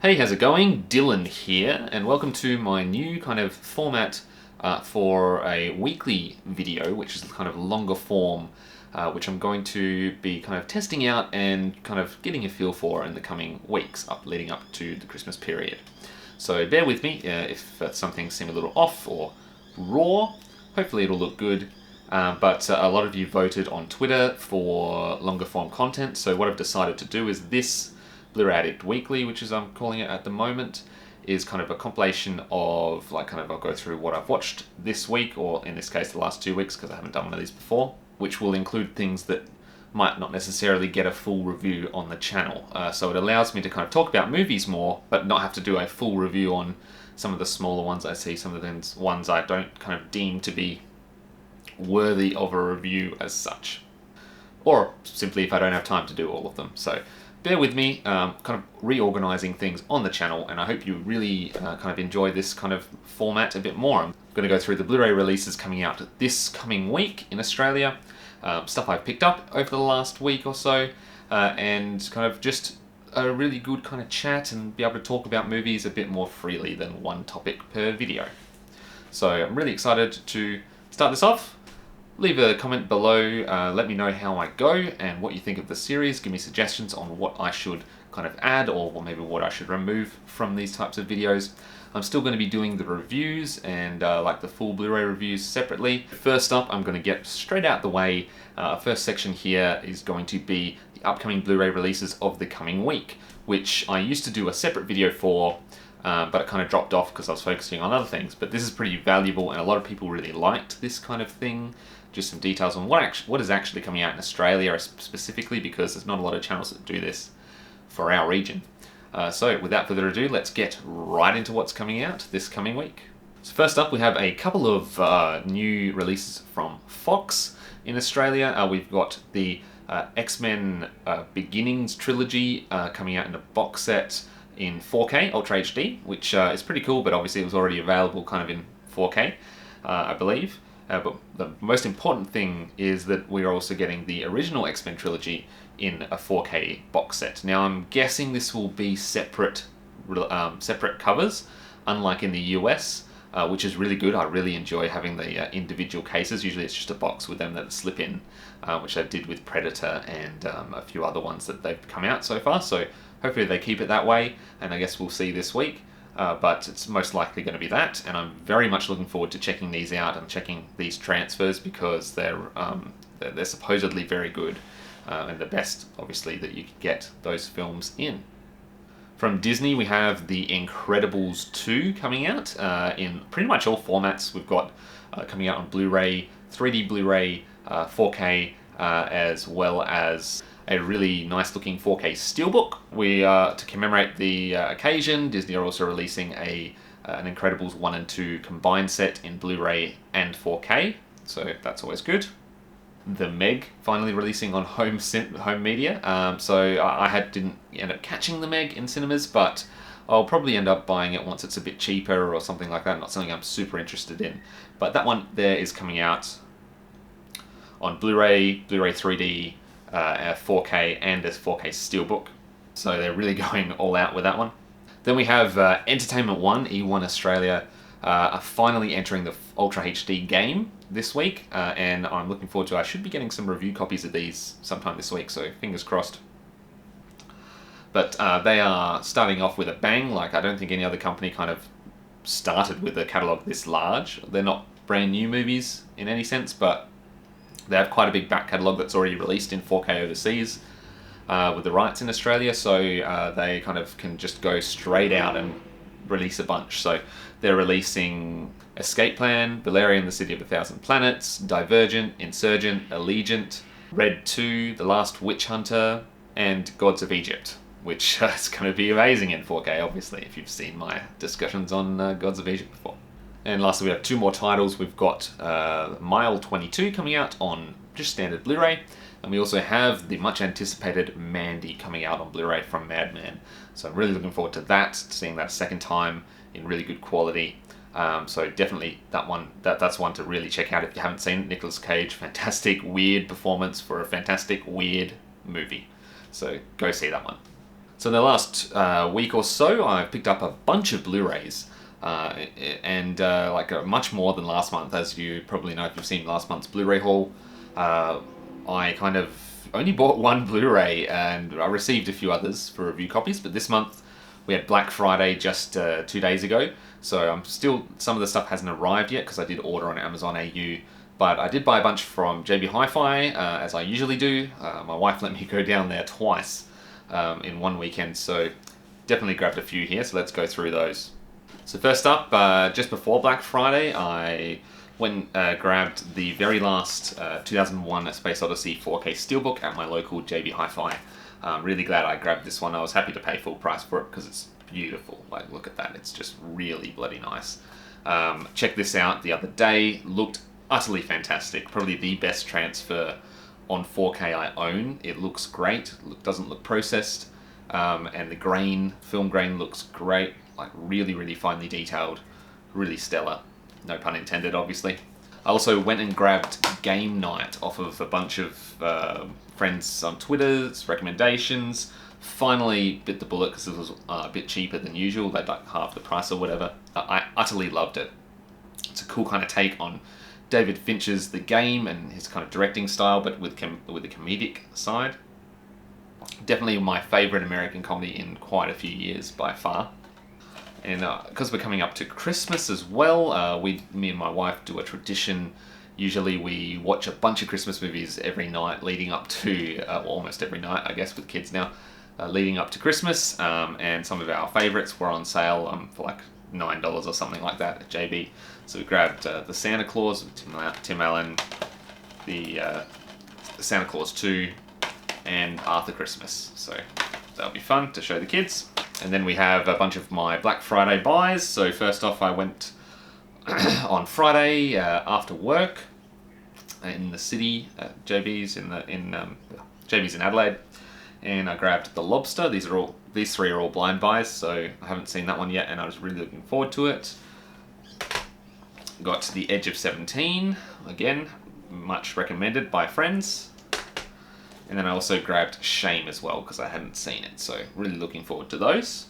Hey, how's it going? Dylan here, and welcome to my new kind of format for a weekly video, which is kind of longer form, which I'm going to be kind of testing out and kind of getting a feel for in the coming weeks leading up to the Christmas period. So bear with me if something seems a little off or raw. Hopefully it'll look good. But a lot of you voted on Twitter for longer form content, so what I've decided to do is this BlurayAddict Weekly, which is I'm calling it at the moment, is kind of a compilation of I'll go through what I've watched this week, or in this case the last 2 weeks because I haven't done one of these before, which will include things that might not necessarily get a full review on the channel. So it allows me to kind of talk about movies more, but not have to do a full review on some of the smaller ones I see, some of the ones I don't kind of deem to be worthy of a review as such. Or simply if I don't have time to do all of them. So bear with me, kind of reorganizing things on the channel, and I hope you really kind of enjoy this kind of format a bit more. I'm going to go through the Blu-ray releases coming out this coming week in Australia, stuff I've picked up over the last week or so, and kind of just a really good kind of chat and be able to talk about movies a bit more freely than one topic per video. So I'm really excited to start this off. Leave a comment below, let me know how I go and what you think of the series. Give me suggestions on what I should kind of add or maybe what I should remove from these types of videos. I'm still going to be doing the reviews and the full Blu-ray reviews separately. First up, I'm going to get straight out the way. First section here is going to be the upcoming Blu-ray releases of the coming week, which I used to do a separate video for, but it kind of dropped off because I was focusing on other things. But this is pretty valuable and a lot of people really liked this kind of thing. Just some details on what is actually coming out in Australia specifically, because there's not a lot of channels that do this for our region. So without further ado, let's get right into what's coming out this coming week. So first up, we have a couple of new releases from Fox in Australia. We've got the X-Men Beginnings trilogy coming out in a box set in 4K Ultra HD, which is pretty cool, but obviously it was already available kind of in 4K, I believe. But the most important thing is that we are also getting the original X-Men trilogy in a 4K box set. Now I'm guessing this will be separate covers, unlike in the US, which is really good. I really enjoy having the individual cases. Usually it's just a box with them that slip in, which they did with Predator and a few other ones that they've come out so far. So hopefully they keep it that way, and I guess we'll see this week. But it's most likely going to be that, and I'm very much looking forward to checking these out and checking these transfers, because they're supposedly very good, and the best, obviously, that you can get those films in. From Disney, we have The Incredibles 2 coming out in pretty much all formats. We've got coming out on Blu-ray, 3D Blu-ray, 4K, as well as a really nice looking 4K steelbook. To commemorate the occasion, Disney are also releasing an Incredibles 1 and 2 combined set in Blu-ray and 4K, so that's always good. The Meg finally releasing on home media. So I didn't end up catching The Meg in cinemas, but I'll probably end up buying it once it's a bit cheaper or something like that. Not something I'm super interested in. But that one there is coming out on Blu-ray, Blu-ray 3D, 4K, and as 4K steelbook. So they're really going all out with that one. Then we have Entertainment One, E1 Australia, are finally entering the Ultra HD game this week, and I'm looking forward to. I should be getting some review copies of these sometime this week, so fingers crossed. But they are starting off with a bang. I don't think any other company kind of started with a catalogue this large. They're not brand new movies in any sense, but they have quite a big back catalogue that's already released in 4K overseas with the rights in Australia, so they kind of can just go straight out and release a bunch. So they're releasing Escape Plan, Bluray and the City of a Thousand Planets, Divergent, Insurgent, Allegiant, Red 2, The Last Witch Hunter, and Gods of Egypt, which is going to be amazing in 4K, obviously, if you've seen my discussions on Gods of Egypt before. And lastly, we have two more titles. We've got Mile 22 coming out on just standard Blu-ray, and we also have the much anticipated Mandy coming out on Blu-ray from Madman. So I'm really looking forward to that, seeing that a second time in really good quality. So definitely that's one to really check out if you haven't seen it. Nicolas Cage, fantastic weird performance for a fantastic weird movie. So go see that one. So in the last week or so, I've picked up a bunch of Blu-rays, and much more than last month. As you probably know if you've seen last month's Blu-ray haul, I kind of only bought one Blu-ray, and I received a few others for review copies, but this month we had Black Friday just 2 days ago, so some of the stuff hasn't arrived yet because I did order on Amazon AU. But I did buy a bunch from JB Hi-Fi, as I usually do. My wife let me go down there twice in one weekend, so definitely grabbed a few here, so let's go through those. So first up, just before Black Friday, I went and grabbed the very last 2001 A Space Odyssey 4K Steelbook at my local JB Hi-Fi. I'm really glad I grabbed this one. I was happy to pay full price for it because it's beautiful. Like, look at that, it's just really bloody nice. Checked this out the other day, looked utterly fantastic. Probably the best transfer on 4K I own. It looks great, doesn't look processed, and the film grain looks great, like really finely detailed, really stellar. No pun intended, obviously. I also went and grabbed Game Night off of a bunch of friends on Twitter's recommendations. Finally bit the bullet because it was a bit cheaper than usual. They'd like half the price or whatever. I utterly loved it. It's a cool kind of take on David Fincher's The Game and his kind of directing style, but with the comedic side. Definitely my favourite American comedy in quite a few years by far. And because we're coming up to Christmas as well, me and my wife do a tradition. Usually we watch a bunch of Christmas movies every night leading up to, almost every night I guess with kids now, leading up to Christmas, and some of our favourites were on sale for like $9 or something like that at JB. So we grabbed the Santa Claus with Tim Allen, the Santa Claus 2, and Arthur Christmas. So that'll be fun to show the kids. And then we have a bunch of my Black Friday buys. So first off, I went on Friday after work in the city at JB's JB's in Adelaide, and I grabbed The Lobster. These three are all blind buys, so I haven't seen that one yet, and I was really looking forward to it. Got The Edge of 17, again, much recommended by friends. And then I also grabbed Shame as well, because I hadn't seen it, so really looking forward to those.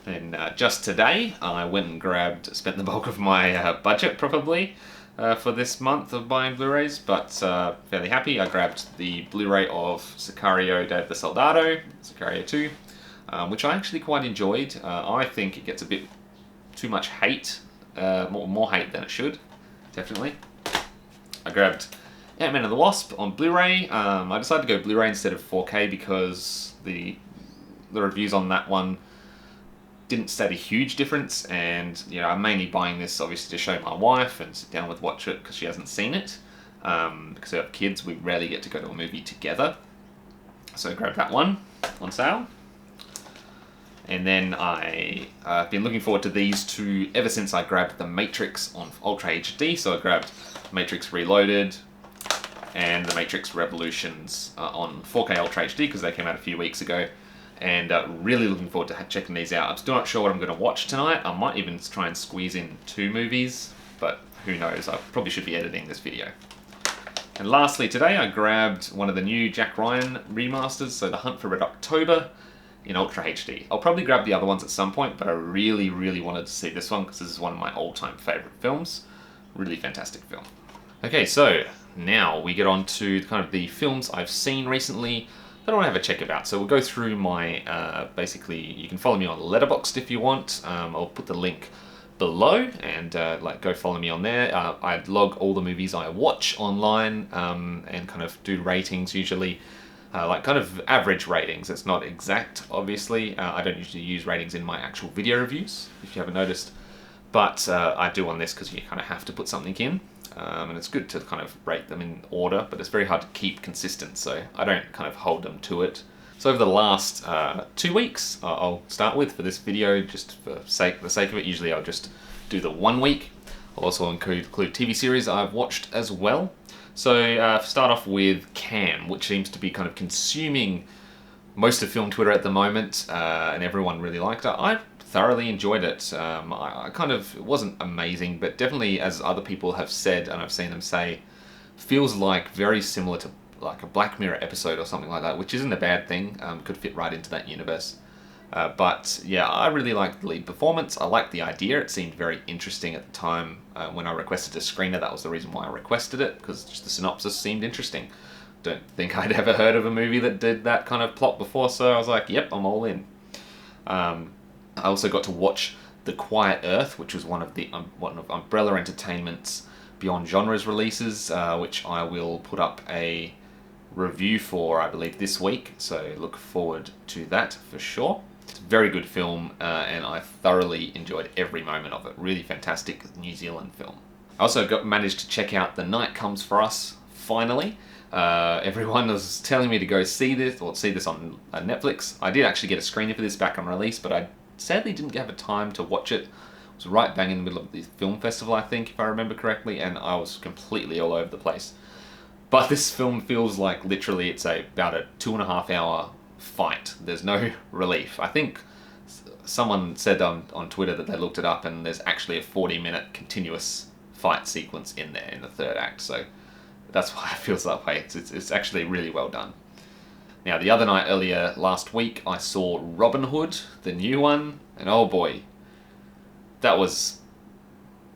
And just today, I went and spent the bulk of my budget, probably, for this month of buying Blu-rays, but fairly happy. I grabbed the Blu-ray of Sicario Day of the Soldado, Sicario 2, which I actually quite enjoyed. I think it gets a bit too much hate, more hate than it should, definitely. I grabbed Ant-Man and the Wasp on Blu-ray. I decided to go Blu-ray instead of 4K because the reviews on that one didn't state a huge difference, and I'm mainly buying this obviously to show my wife and sit down with watch it because she hasn't seen it. Because we have kids, we rarely get to go to a movie together. So I grabbed that one on sale. And then I've been looking forward to these two ever since I grabbed The Matrix on Ultra HD. So I grabbed Matrix Reloaded and The Matrix Revolutions on 4K Ultra HD because they came out a few weeks ago. And really looking forward to checking these out. I'm still not sure what I'm going to watch tonight. I might even try and squeeze in 2 movies, but who knows. I probably should be editing this video. And lastly today I grabbed one of the new Jack Ryan remasters, so The Hunt for Red October in Ultra HD. I'll probably grab the other ones at some point, but I really wanted to see this one because this is one of my all-time favourite films. Really fantastic film. Okay, so now we get on to kind of the films I've seen recently that I want to have a check about. So we'll go through my, basically, you can follow me on Letterboxd if you want. I'll put the link below and go follow me on there. I log all the movies I watch online and kind of do ratings usually. Kind of average ratings. It's not exact, obviously. I don't usually use ratings in my actual video reviews, if you haven't noticed. But I do on this because you kind of have to put something in. And it's good to kind of rate them in order, but it's very hard to keep consistent, so I don't kind of hold them to it. So over the last 2 weeks, I'll start with for this video, just for the sake of it. Usually I'll just do the 1 week. I'll also include TV series I've watched as well. So start off with Cam, which seems to be kind of consuming most of film Twitter at the moment, and everyone really liked it. I thoroughly enjoyed it. It wasn't amazing, but definitely, as other people have said, and I've seen them say, feels like very similar to like a Black Mirror episode or something like that, which isn't a bad thing. Could fit right into that universe. But yeah, I really liked the lead performance. I liked the idea. It seemed very interesting at the time when I requested a screener. That was the reason why I requested it, because just the synopsis seemed interesting. Don't think I'd ever heard of a movie that did that kind of plot before, so I was like, yep, I'm all in. I also got to watch The Quiet Earth, which was one of Umbrella Entertainment's Beyond Genres releases, which I will put up a review for, I believe, this week, so look forward to that for sure. It's a very good film, and I thoroughly enjoyed every moment of it. Really fantastic New Zealand film. I also managed to check out The Night Comes For Us, finally. Everyone was telling me to go see this on Netflix. I did actually get a screener for this back on release, but I sadly didn't have a time to watch it. It was right bang in the middle of the film festival, I think, if I remember correctly, and I was completely all over the place. But this film feels like literally it's about a 2.5 hour fight. There's no relief. I think someone said on Twitter that they looked it up, and there's actually a 40-minute continuous fight sequence in there in the third act, so that's why it feels that way. It's actually really well done. Now, the other night, earlier last week, I saw Robin Hood, the new one, and oh boy, that was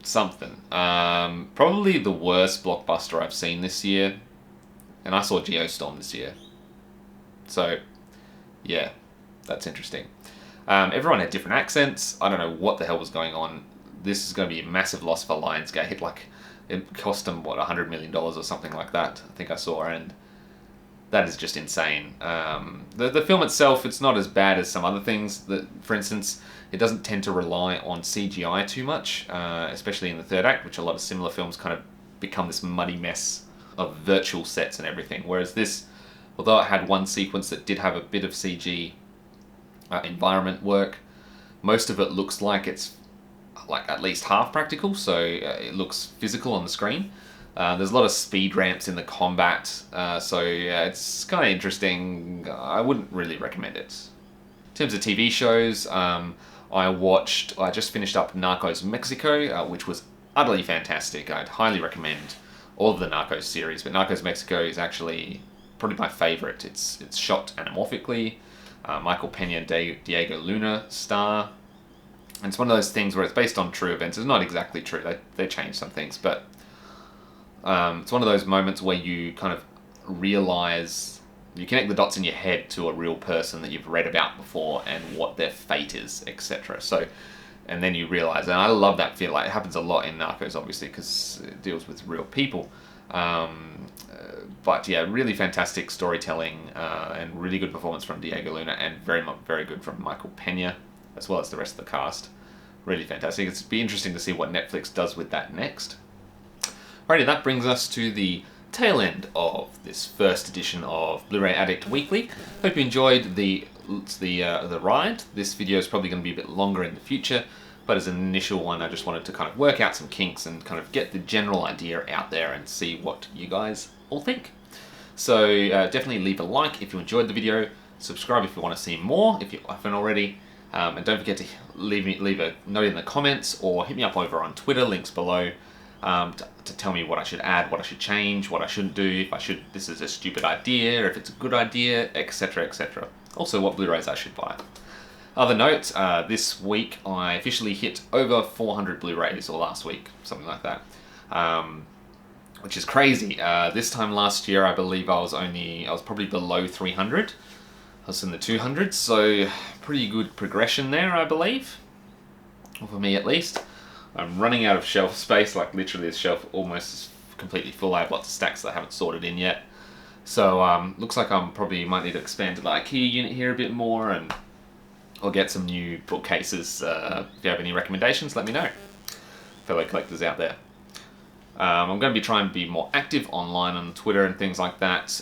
something. Probably the worst blockbuster I've seen this year, and I saw Geostorm this year. So, yeah, that's interesting. Everyone had different accents. I don't know what the hell was going on. This is going to be a massive loss for Lionsgate. Like, it cost them, what, $100 million or something like that, I think I saw, and that is just insane. The film itself, it's not as bad as some other things. For instance, it doesn't tend to rely on CGI too much, especially in the third act, which a lot of similar films kind of become this muddy mess of virtual sets and everything. Whereas this, although it had one sequence that did have a bit of CG environment work, most of it looks like it's like at least half practical, so it looks physical on the screen. There's a lot of speed ramps in the combat, so yeah, it's kind of interesting. I wouldn't really recommend it. In terms of TV shows, I just finished up Narcos Mexico, which was utterly fantastic. I'd highly recommend all of the Narcos series, but Narcos Mexico is actually probably my favorite. It's shot anamorphically. Michael Pena and Diego Luna star. And it's one of those things where it's based on true events. It's not exactly true. They changed some things, but it's one of those moments where you kind of realize, you connect the dots in your head to a real person that you've read about before and what their fate is, etc. So, and then you realize, and I love that feel. Like, it happens a lot in Narcos, obviously, because it deals with real people. But yeah, really fantastic storytelling and really good performance from Diego Luna, and very good from Michael Pena, as well as the rest of the cast. Really fantastic. It'd be interesting to see what Netflix does with that next. Alrighty, that brings us to the tail end of this first edition of BlurayAddict Weekly. Hope you enjoyed the ride. This video is probably going to be a bit longer in the future, but as an initial one, I just wanted to kind of work out some kinks and kind of get the general idea out there and see what you guys all think. So definitely leave a like if you enjoyed the video, subscribe if you want to see more, if you haven't already, and don't forget to leave a note in the comments or hit me up over on Twitter, links below, to tell me what I should add, what I should change, what I shouldn't do, this is a stupid idea, if it's a good idea, etc, etc. Also, what Blu-rays I should buy. Other note, this week I officially hit over 400 Blu-rays, or last week, something like that, which is crazy. This time last year, I believe I was probably below 300. I was in the 200s, so pretty good progression there, I believe, for me at least. I'm running out of shelf space, like literally this shelf almost is completely full. I have lots of stacks that I haven't sorted in yet. So looks like I might need to expand the IKEA unit here a bit more, and I'll get some new bookcases. If you have any recommendations, let me know. Fellow collectors out there. I'm going to be trying to be more active online on Twitter and things like that,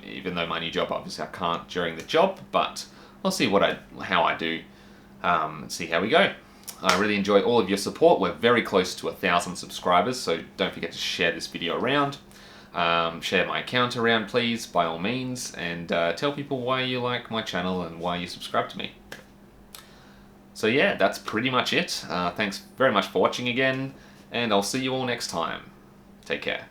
even though my new job, obviously I can't during the job, but I'll see how I do, and see how we go. I really enjoy all of your support. We're very close to 1,000 subscribers, so don't forget to share this video around. Share my account around, please, by all means, and tell people why you like my channel and why you subscribe to me. So yeah, that's pretty much it. Thanks very much for watching again, and I'll see you all next time. Take care.